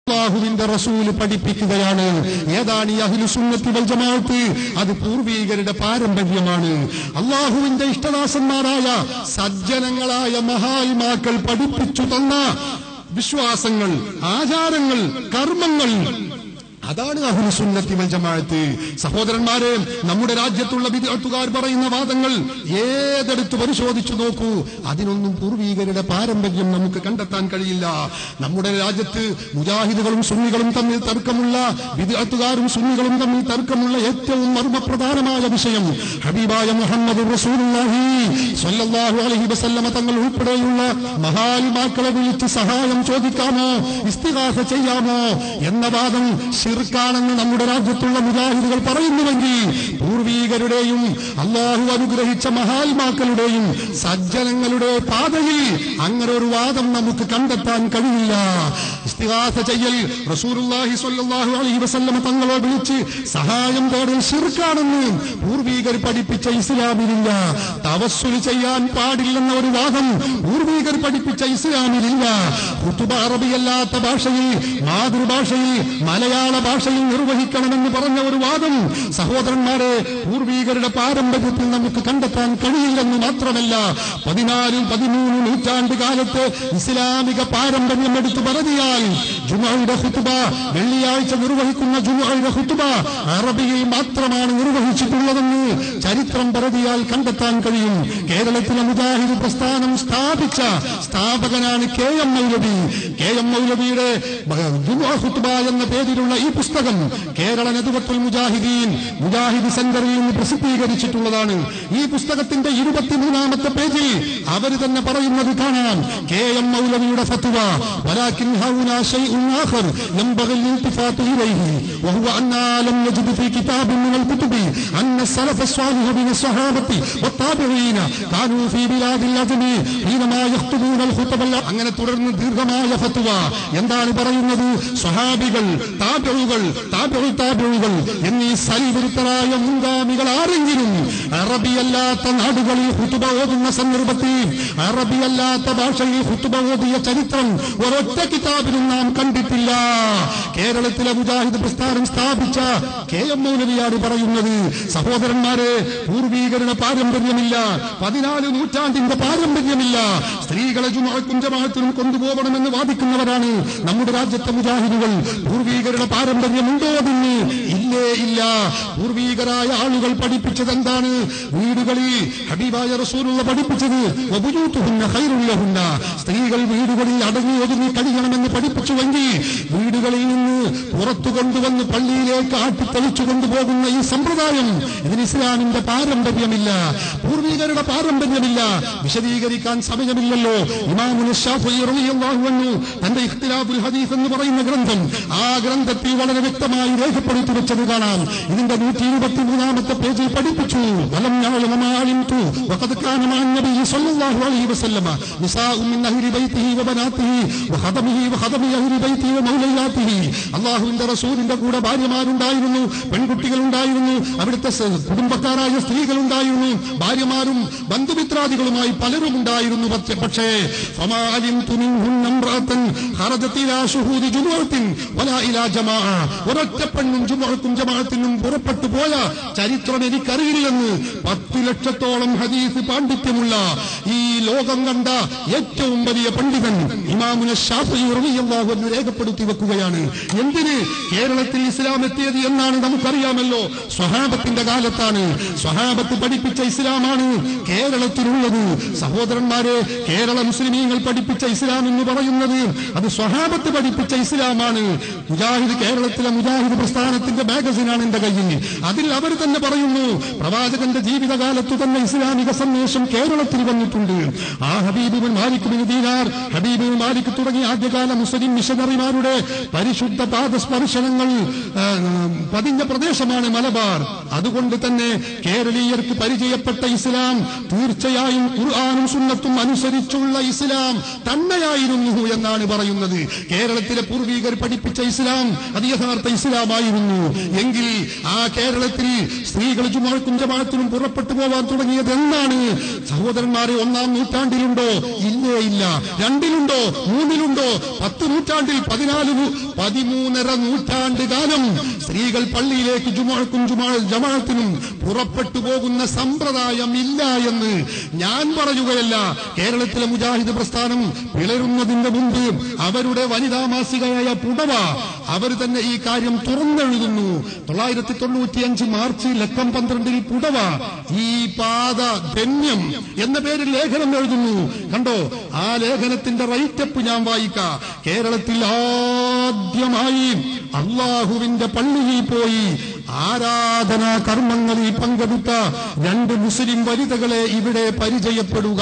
അല്ലാഹുവിന്റെ റസൂൽ പഠിപ്പിക്കുകയാണ്. ഏതാണ് ഈ അഹ്ലു സുന്നത്തി വൽ ജമാഅത്ത്? അത് പൂർവീകരുടെ പാരമ്പര്യമാണ്. അല്ലാഹുവിന്റെ ഇഷ്ടദാസന്മാരായ സജ്ജനങ്ങളായ മഹാത്മാക്കൾ പഠിപ്പിച്ചു തന്ന വിശ്വാസങ്ങൾ, ആചാരങ്ങൾ, കർമ്മങ്ങൾ, അതാണ് അഹ്ലു സുന്നത്തി വൽ ജമാഅത്ത്. സഹോദരന്മാരെ, നമ്മുടെ രാജ്യത്തുള്ള ബിദ്അത്തുകാർ പറയുന്ന വാദങ്ങൾ ഏതെടുത്ത് പരിശോധിച്ചു നോക്കൂ, അതിനൊന്നും പൂർവീകരുടെ പാരമ്പര്യം നമുക്ക് കണ്ടെത്താൻ കഴിയില്ല. നമ്മുടെ രാജ്യത്ത് മുജാഹിദുകളും സുന്നികളും തമ്മിൽ തർക്കമുള്ള, ബിദ്അത്തുകാരും സുന്നികളും തമ്മിൽ തർക്കമുള്ള ഏറ്റവും മർമ്മപ്രധാനമായ വിഷയം ഹബീബായ മുഹമ്മദ് റസൂലുള്ളാഹി സ്വല്ലല്ലാഹു അലൈഹി വസല്ലമ തങ്ങൾ ഉൾപ്പെടെയുള്ള മഹാത്മാക്കളെ വിളിച്ച് സഹായം ചോദിക്കാമോ, ഇസ്തിഗാസ ചെയ്യാമോ എന്ന വാദം ഷിർക്കാണെന്ന് നമ്മുടെ രാജ്യത്തുള്ള മുജാഹിദുകൾ പറയുന്നുവെങ്കിൽ, പൂർവീകരുടെയും അല്ലാഹു അനുഗ്രഹിച്ച മഹാത്മാക്കളുടെയും സജ്ജനങ്ങളുടെ പാതയിൽ അങ്ങനെ ഒരു വാദം നമുക്ക് കണ്ടെത്താൻ കഴിയില്ല. ഇസ്തിഗാസ ചെയ്യൽ, റസൂലുള്ളാഹി സ്വല്ലല്ലാഹു അലൈഹി വസല്ലമ തങ്ങളെ വിളിച്ച് സഹായം തേടൽ ഷിർക്കാണെന്ന് പൂർവീകർ പഠിപ്പിച്ച ഇസ്ലാമിലില്ല. തവസ്സുൽ ചെയ്യാൻ പാടില്ലെന്ന ഒരു വാദം പൂർവീകർ പഠിപ്പിച്ച ഇസ്ലാമിലില്ല. ഖുതുബ അറബിയല്ലാത്ത ഭാഷയിൽ, മാതൃഭാഷയിൽ, മലയാള ഭാഷയിൽ നിർവഹിക്കണമെന്ന് പറഞ്ഞ ഒരു വാദം സഹോദരന്മാരെ പൂർവീകരുടെ പാരമ്പര്യത്തിൽ നമുക്ക് കണ്ടെത്താൻ കഴിയില്ലെന്ന് മാത്രമല്ല, 14-13 നൂറ്റാണ്ട് കാലത്ത് ഇസ്ലാമിക പാരമ്പര്യം എടുത്തു പറഞ്ഞാൽ ജുമുഅയുടെ ഖുതുബ, വെള്ളിയാഴ്ച നിർവഹിക്കുന്ന ജുമുഅയുടെ ഖുതുബ അറബിയിൽ മാത്രമാണ് നിർവഹിച്ചിട്ടുള്ളതെന്ന് ചരിത്രം പറഞ്ഞാൽ കണ്ടെത്താൻ കഴിയും. കേരളത്തിലെ മുജാഹിദ് പ്രസ്ഥാനം സ്ഥാപിച്ച സ്ഥാപകനാണ് KM മൗലവി. KM മൗലവിയുടെ ജുമുഅ ഖുതുബ എന്ന പേരിലുള്ള ഈ പുസ്തകം കേരള നദ്വത്തുൽ മുജാഹിദീൻ മുജാഹിദ് സെന്ററിൽ നിന്ന് പ്രസിദ്ധീകരിച്ചിട്ടുള്ളതാണ്. ഈ പുസ്തകത്തിന്റെ 23ാമത്തെ പേജിൽ അവർ തന്നെ പറയുന്നത് കാണാം, KM മൗലവിയുടെ ഫത്വ, വലാകിൻ ഹൗനാ ശൈഉൻ ആഖർ യൻബഗി ഇൽതിഫാതു ഇലൈഹി വഹുവ അന്നാ ലം നജിദ് ഫീ കിതാബിൻ മിനൽ കുതുബി അന്ന സലഫ സ്വാലിഹ മിന സ്വഹാബത്തി വത്താബിഈന കാനൂ ഫീ ബിലാദിൽ അജ്മി ഹീനമാ യഖ്തുബൂനൽ ഖുതുബ. അങ്ങനെ തുടർന്ന് ദീർഘമായ ഫത്വ. എന്താണ് പറയുന്നത്? സ്വഹാബികൾ, താബിഈകൾ, താബിഈകൾ എന്നീ സൽവിരുദ്ധരായ മുൻഗാമികൾ ആരെങ്കിലും അറബിയല്ലാത്ത നാടുകളിൽ ഖുതുബ ഓതുന്ന സന്ദർഭത്തിൽ അറബിയല്ലാത്ത ഭാഷയിൽ ഖുതുബ ഓതിയ ചരിത്രം ഒരൊറ്റ കിതാബിലും നാം കണ്ടിട്ടില്ല. കേരളത്തിലെ മുജാഹിദ് പ്രസ്ഥാനം സ്ഥാപിച്ച KM മൗലവിയാണ് പറയുന്നത്. സഹോദരന്മാരെ, പൂർവീകരുടെ പാരമ്പര്യമില്ല, 14 നൂറ്റാണ്ടിന്റെ പാരമ്പര്യമില്ല. സ്ത്രീകളെ ജുമുഅക്കും ജമാഅത്തിനും കൊണ്ടുപോകണമെന്ന് വാദിക്കുന്നവരാണ് നമ്മുടെ രാജ്യത്തെ മുജാഹിദുകൾ. പൂർവീകരുടെ പാരമ്പര്യമുണ്ടോ? അതിന് ഇല്ലേ ഇല്ല. പൂർവീകരായ ആളുകൾ പഠിപ്പിച്ചത് എന്താണ്? വീടുകളിൽ ഹബീബായ റസൂലുള്ള പഠിപ്പിച്ചത് വബുയൂതുഹുന്ന ഖൈറുൽ ലഹുന്ന, സ്ത്രീകൾ വീടുകളിൽ അടങ്ങി ഒതുങ്ങി കഴിയണമെന്ന് പഠിപ്പിച്ചുവെങ്കിൽ വീടുകളിൽ നിന്ന് പുറത്തു കൊണ്ടുവന്ന് പള്ളിയിലേക്ക് ആട്ടിത്തെളിച്ചു കൊണ്ടുപോകുന്ന ഈ സമ്പ്രദായം, ഇതിന് ഇസ്ലാമിന്റെ പാരമ്പര്യമില്ല, പൂർവീകരുടെ പാരമ്പര്യമില്ല. വിശദീകരിക്കാൻ സമയമില്ലല്ലോ. ഇമാമുൽ ശാഫിഈ റളിയല്ലാഹു അൻഹു തന്റെ ഇഖ്തിലാഫുൽ ഹദീസ് എന്ന് പറയുന്ന ഗ്രന്ഥം, ആ ഗ്രന്ഥത്തിൽ വളരെ വ്യക്തമായി രേഖപ്പെടുത്തി വെച്ചത് കാണാം. ഇതിന്റെ 123ാമത്തെ പേജിൽ പഠിപ്പിച്ചു, വലം യഅലമ മാ അലിംതു വഖദ് കാന മഅൻ നബി സ്വല്ലല്ലാഹു അലൈഹി വസല്ലമ നിസാഉ മിൻ അഹ്ലി ബൈതിഹി വബനാതിഹി വഖദമിഹി വഖദമി അഹ്ലി ബൈതിഹി വമൗലയാതിഹി. അല്ലാഹുവിന്റെ റസൂലിന്റെ കൂടെ ഭാര്യമാരുണ്ടായിരുന്നു, പെൺകുട്ടികളുണ്ടായിരുന്നു, അവിടുത്തെ കുടുംബക്കാരായ സ്ത്രീകളുണ്ടായിരുന്നു, ഭാര്യമാരും ബന്ധുമിത്രാദികളുമായി പലരും ഉണ്ടായിരുന്നു. പക്ഷേ ഫമാ അലിംതു മിൻഹുന്ന ഇംറഅതൻ ഖറജത് ഇലാ ശുഹൂദി ജുമുഅത്തിൻ വലാ ഇലാ ജമാഅ, ഒരൊറ്റ പെണ്ണും ജുമുഅക്കും ജമാഅത്തിനും പുറപ്പെട്ടു പോയ ചരിത്രം എനിക്കറിയില്ലെന്ന് 10 ലക്ഷത്തോളം ഹദീസ് പാണ്ഡിത്യമുള്ള ഈ ലോകം കണ്ട ഏറ്റവും വലിയ പണ്ഡിതൻ ഇമാമുൽ ശാഫിഈ റളിയല്ലാഹു അൻഹു രേഖപ്പെടുത്തി വെക്കുകയാണ്. എന്തിന് കേരളത്തിൽ ഇസ്ലാം എത്തിയത് എന്നാണ് നമുക്കറിയാമല്ലോ. സ്വഹാബത്തിന്റെ കാലത്താണ്. സ്വഹാബത്ത് പഠിപ്പിച്ച ഇസ്ലാമാണ് കേരളത്തിലുള്ളത്. സഹോദരന്മാരെ, കേരള മുസ്ലിമീങ്ങൾ പഠിപ്പിച്ച ഇസ്ലാം എന്ന് പറയുന്നത് അത് സ്വഹാബത്ത് പഠിപ്പിച്ച ഇസ്ലാമാണ്. മുജാഹിദ്, കേരളത്തിലെ മുജാഹിദ് പ്രസ്ഥാനത്തിന്റെ മാഗസിനാണ് എന്റെ കയ്യിൽ. അതിൽ അവർ തന്നെ പറയുന്നു, പ്രവാചകന്റെ ജീവിതകാലത്തു തന്നെ ഇസ്ലാമിക സന്ദേശം കേരളത്തിൽ വന്നിട്ടുണ്ട്. ആ ഹബീബ് മാലിക് ബിൻ ദീനാർ, ഹബീബ് മാലിക് തുടങ്ങിയ ആദ്യകാല മുസ്ലിം മിഷനറിമാരുടെ പരിശുദ്ധ പാത പാദസ്പർശനങ്ങൾ പതിഞ്ഞ പ്രദേശമാണ് മലബാർ. അതുകൊണ്ട് തന്നെ കേരളീയർക്ക് പരിചയപ്പെട്ട ഇസ്ലാം തീർച്ചയായും ഖുർആനും സുന്നത്തും അനുസരിച്ചുള്ള ഇസ്ലാം തന്നെയായിരുന്നു എന്നാണ് പറയുന്നത്. കേരളത്തിലെ പൂർവികർ പഠിപ്പിച്ച ഇസ്ലാം അത് യഥാർത്ഥ ഇസ്ലാമായിരുന്നു എങ്കിൽ ആ കേരളത്തിൽ സ്ത്രീകൾ ജുമുഅക്കും ജമാഅത്തിനും പുറപ്പെട്ടു പോവാൻ തുടങ്ങിയത് എന്നാണ്? സഹോദരന്മാരെ, 1-ാം നൂറ്റാണ്ടിലുണ്ടോ? ഇല്ലേ ഇല്ല. 2-ലുണ്ടോ? 3-ലുണ്ടോ? 10 നൂറ്റാണ്ടിൽ 13.5 നൂറ്റാണ്ട് കാലം സ്ത്രീകൾ പള്ളിയിലേക്ക് ജുമുഅക്കും ജമാഅത്തിനും പുറപ്പെട്ടു പോകുന്ന സമ്പ്രദായം ഇല്ല എന്ന് ഞാൻ പറയുകയല്ല. കേരളത്തിലെ മുജാഹിദ് പ്രസ്ഥാനം പിളരുന്നതിന്റെ മുമ്പ് അവരുടെ വനിതാ മാസികയായ പുടവ അവർ തന്നെ ഈ കാര്യം തുറന്നെഴുതുന്നു. 995 മാർച്ച് ലക്കം 12 പുടവ ഈ പാത ധന്യം എന്ന പേരിൽ ലേഖനം എഴുതുന്നു. കണ്ടോ, ആ ലേഖനത്തിന്റെ റൈറ്റപ്പ് ഞാൻ വായിക്കാം. കേരളത്തിൽ ആദ്യമായി അള്ളാഹുവിന്റെ പള്ളിയിൽ പോയി ആരാധനാ കർമ്മങ്ങളിൽ പങ്കെടുത്ത 2 മുസ്ലിം വനിതകളെ ഇവിടെ പരിചയപ്പെടുക.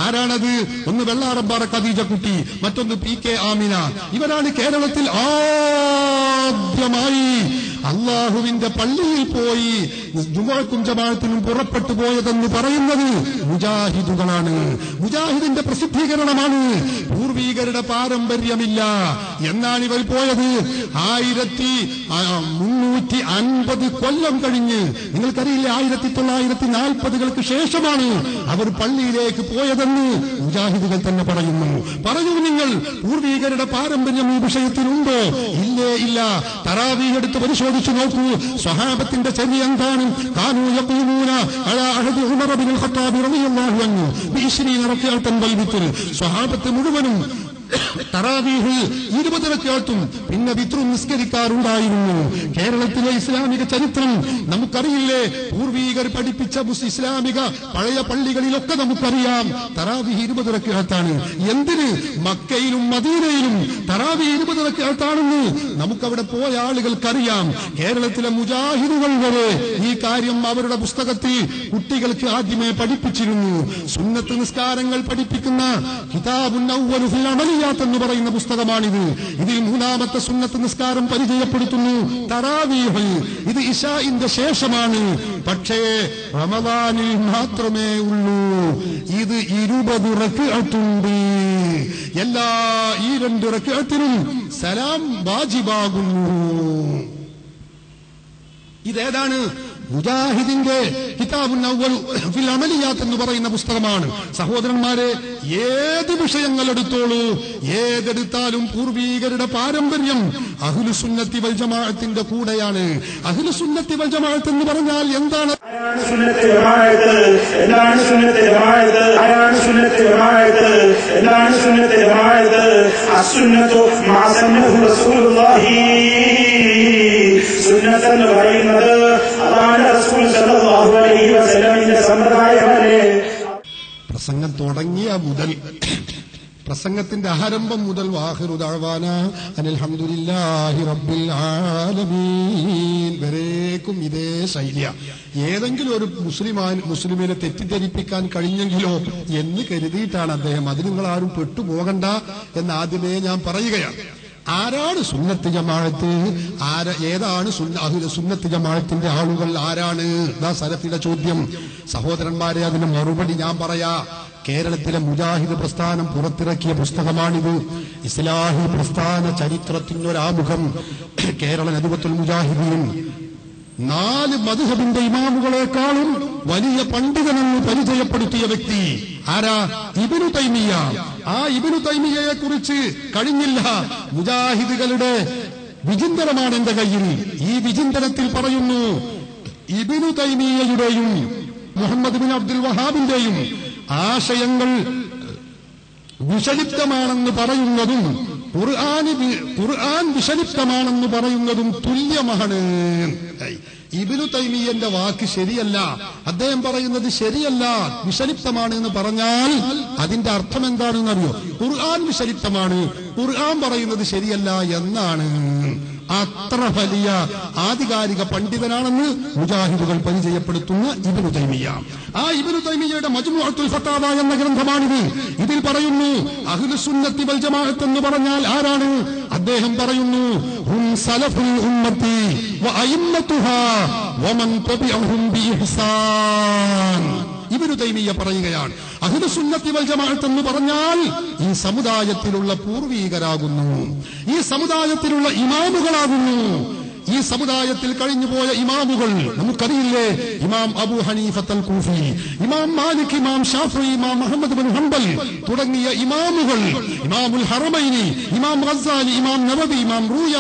ആരാണത്? ഒന്ന് വെള്ളാറമ്പാറ ഖദീജക്കുട്ടി, മറ്റൊന്ന് PK ആമിന. ഇവരാണ് കേരളത്തിൽ ആദ്യമായി അള്ളാഹുവിന്റെ പള്ളിയിൽ പോയി ജുമുഅക്കും ജമാഅത്തിനും പുറപ്പെട്ടു പോയതെന്ന് പറയുന്നത് മുജാഹിദുകളാണ്. മുജാഹിദിന്റെ പ്രസിദ്ധീകരണമാണ്. പൂർവീകരുടെ പാരമ്പര്യമില്ല എന്നാണ് ഇവർ പോയത്. 1350 കൊല്ലം കഴിഞ്ഞ്, നിങ്ങൾക്കറിയില്ല, 1940-കൾക്ക് ശേഷമാണ് അവർ പള്ളിയിലേക്ക് പോയതെന്ന് മുജാഹിദുകൾ തന്നെ പറയുന്നു. പറയൂ, നിങ്ങൾ പൂർവീകരുടെ പാരമ്പര്യം ഈ വിഷയത്തിലുണ്ടോ? ഇല്ലേ ഇല്ല. തറാവീഹ് എടുത്ത് പരിശോധിച്ചു നോക്കൂ. സ്വഹാബത്തിന്റെ ചര്യ എന്താണ്? കാനൂ യഖൂമൂന അലാ അഹദി ഉമർ ഇബ്നുൽ ഖത്താബ് റളിയല്ലാഹു അൻഹു ബി20 റക്അത്തൻ വൽ വിത്ർ. സ്വഹാബത്ത് മുഴുവനും തറാവീഹ് 20 റക്അത്തും പിന്നെ വിത്റും നിസ്കരിക്കാറുണ്ടായിരുന്നു. കേരളത്തിലെ ഇസ്ലാമിക ചരിത്രം നമുക്കറിയില്ലേ? പൂർവീകർ പഠിപ്പിച്ച ഇസ്ലാമിക പഴയ പള്ളികളിലൊക്കെ നമുക്കറിയാം തറാവീഹ് 20 റക്അത്താണ്. എന്തിന്? മക്കയിലും മദീനയിലും തറാവീഹ് 20 റക്അത്താണെന്ന് നമുക്കവിടെ പോയ ആളുകൾക്കറിയാം. കേരളത്തിലെ മുജാഹിദുകൾ വരെ ഈ കാര്യം അവരുടെ പുസ്തകത്തിൽ കുട്ടികൾക്ക് ആദ്യമേ പഠിപ്പിച്ചിരുന്നു. സുന്നത്ത് നിസ്കാരങ്ങൾ പഠിപ്പിക്കുന്ന കിതാബുൻ അവ്വലു ഫിൽ അമലിയാത്ത് എന്ന് പറയുന്ന പുസ്തകമാണിത്. ഇതിൽ 3ാമത്തെ സുന്നത്ത് നിസ്കാരം പരിചയപ്പെടുത്തുന്നു തറാവീഹ്. ഇത് ഇശാഇന്റെ ശേഷമാണ്. പക്ഷേ റമദാനിൽ മാത്രമേ ഉള്ളൂ. ഇത് 20 റക്അത്തുണ്ട്. എല്ലാ ഈ 2 റക്അത്തിനും സലാം വാജിബാകുന്നു. ഇതേതാണ്? മുജാഹിദിന്റെ കിതാബുൻ അവ്വലു ഫിൽ അമലിയാത്ത് എന്ന് പറയുന്ന പുസ്തകമാണ്. സഹോദരന്മാരെ, ഏത് വിഷയങ്ങൾ എടുത്തോളൂ, ഏതെടുത്താലും പൂർവീകരുടെ പാരമ്പര്യം അഹ്ലുസുന്നത്തി വൽ ജമാഅത്തിന്റെ കൂടെയാണ്. അഹ്ലുസുന്നത്തി വൽ ജമാഅത്ത് എന്ന് പറഞ്ഞാൽ എന്താണ്? സുന്നത്ത് ജമാഅത്ത് എന്താണ്? സുന്നത്ത് ജമാഅത്ത് ആരാണ്? സുന്നത്ത് ജമാഅത്ത് എന്താണ്? സുന്നത്ത് ജമാഅത്ത് അസ്സുന്നത്തു മാ സന്നഹു റസൂലുള്ളാഹി. സുന്നത്ത് എന്ന് പറയുന്നത് അതാണ് റസൂൽ സല്ലല്ലാഹു അലൈഹി വസല്ലമിന്റെ സമ്പ്രദായമല്ലേ. പ്രസംഗം തുടങ്ങിയ മുതൽ, പ്രസംഗത്തിന്റെ ആരംഭം മുതൽ വാഹിറു ദഅവാന അനിൽ ഹംദുലില്ലാഹി റബ്ബിൽ ആലമീൻ വരേക്കും ഇതേ ശൈലിയ. ഏതെങ്കിലും ഒരു മുസ്ലിമിനെ തെറ്റിദ്ധരിപ്പിക്കാൻ കഴിഞ്ഞെങ്കിലോ എന്ന് കരുതിയിട്ടാണ് അദ്ദേഹം. അത് നിങ്ങൾ ആരും പെട്ടുപോകണ്ട എന്ന് ആദ്യമേ ഞാൻ പറയുകയാണ്. ആരാണ് സുന്നത്ത് ജമാഅത്ത്? ഏതാണ് സുന്നത്ത് ജമാഅത്തിന്റെ ആളുകൾ? ആരാണ്? ഇതാ സലഫിയുടെ ചോദ്യം. സഹോദരന്മാരെ, അതിന് മറുപടി ഞാൻ പറയാ. കേരളത്തിലെ മുജാഹിദ് പ്രസ്ഥാനം പുറത്തിറക്കിയ പുസ്തകമാണിത്. ഇസ്ലാഹി പ്രസ്ഥാന ചരിത്രത്തിനൊരാമുഖം. കേരള നദുവത്തുൽ മുജാഹിദീൻ 4 മദ്ഹബിന്റെ ഇമാമുകളെക്കാളും വലിയ പണ്ഡിതനെന്ന് പരിചയപ്പെടുത്തിയ വ്യക്തി ആരാ? ഇബ്നു തൈമിയ്യ. ആ ഇബ്നു തൈമിയ്യയെ കുറിച്ച് കഴിഞ്ഞില്ല. മുജാഹിദുകളുടെ വിചിന്തനമാണ് എന്റെ കയ്യിൽ. ഈ വിചിന്തനത്തിൽ പറയുന്നു, ഇബ്നു തൈമിയ്യയുടെയും മുഹമ്മദ് ബിൻ അബ്ദുൽ വഹാബിന്റെയും ആശയങ്ങൾ വിഷലിപ്തമാണെന്ന് പറയുന്നതും ഖുർആൻ വിഷലിപ്തമാണെന്ന് പറയുന്നതും തുല്യമാണ്. ഇബ്നു തൈമിയ്യന്റെ വാക്ക് ശരിയല്ല, അദ്ദേഹം പറയുന്നത് ശരിയല്ല, വിഷലിപ്തമാണ് എന്ന് പറഞ്ഞാൽ അതിന്റെ അർത്ഥം എന്താണെന്നറിയോ? ഖുർആൻ വിഷലിപ്തമാണ്, ഖുർആൻ പറയുന്നത് ശരിയല്ല എന്നാണ്. അത്ര വലിയ ആധികാരിക പണ്ഡിതനാണെന്ന് മുജാഹിദുകൾ പരിചയപ്പെടുത്തുന്ന ഇബ്നു തൈമിയ്യ. ആ ഇബ്നു തൈമിയ്യയുടെ മജ്മുഅത്തുൽ ഫതാവ എന്ന ഗ്രന്ഥമാണിത്. ഇതിൽ പറയുന്നു അഹ്ലുസുന്നത്തി വൽ ജമാഅത്ത് എന്ന് പറഞ്ഞാൽ ആരാണ്? അദ്ദേഹം പറയുന്നു ഹും സലഫുൽ ഉമ്മത്തി വ അയിമ്മത്തുഹാ വമൻ തബിഅഹും ബിഇഹ്സാൻ. ഇബ്നു തൈമിയ്യ പറയുകയാണ് അഹ്ലുസുന്നത്തി വൽ ജമാഅത്ത് എന്ന് പറഞ്ഞാൽ ഈ സമുദായത്തിലുള്ള പൂർവീകരാകുന്നു, ഈ സമുദായത്തിലുള്ള ഇമാമുകളാകുന്നു. ഈ സമുദായത്തിൽ കഴിഞ്ഞുപോയ ഇമാമുകൾ നമുക്കറിയില്ലേ? ഇമാം അബൂ ഹനീഫത്തുൽ കൂഫി, ഇമാം മാലിക്, ഇമാം ഷാഫിഈ, ഇമാം അഹ്മദ് ബിൻ ഹംബൽ തുടങ്ങിയ ഇമാമുകൾ, ഇമാമുൽ ഹറമൈനി, ഇമാം ഗസ്സാലി, ഇമാം നവവി, ഇമാം റൂയ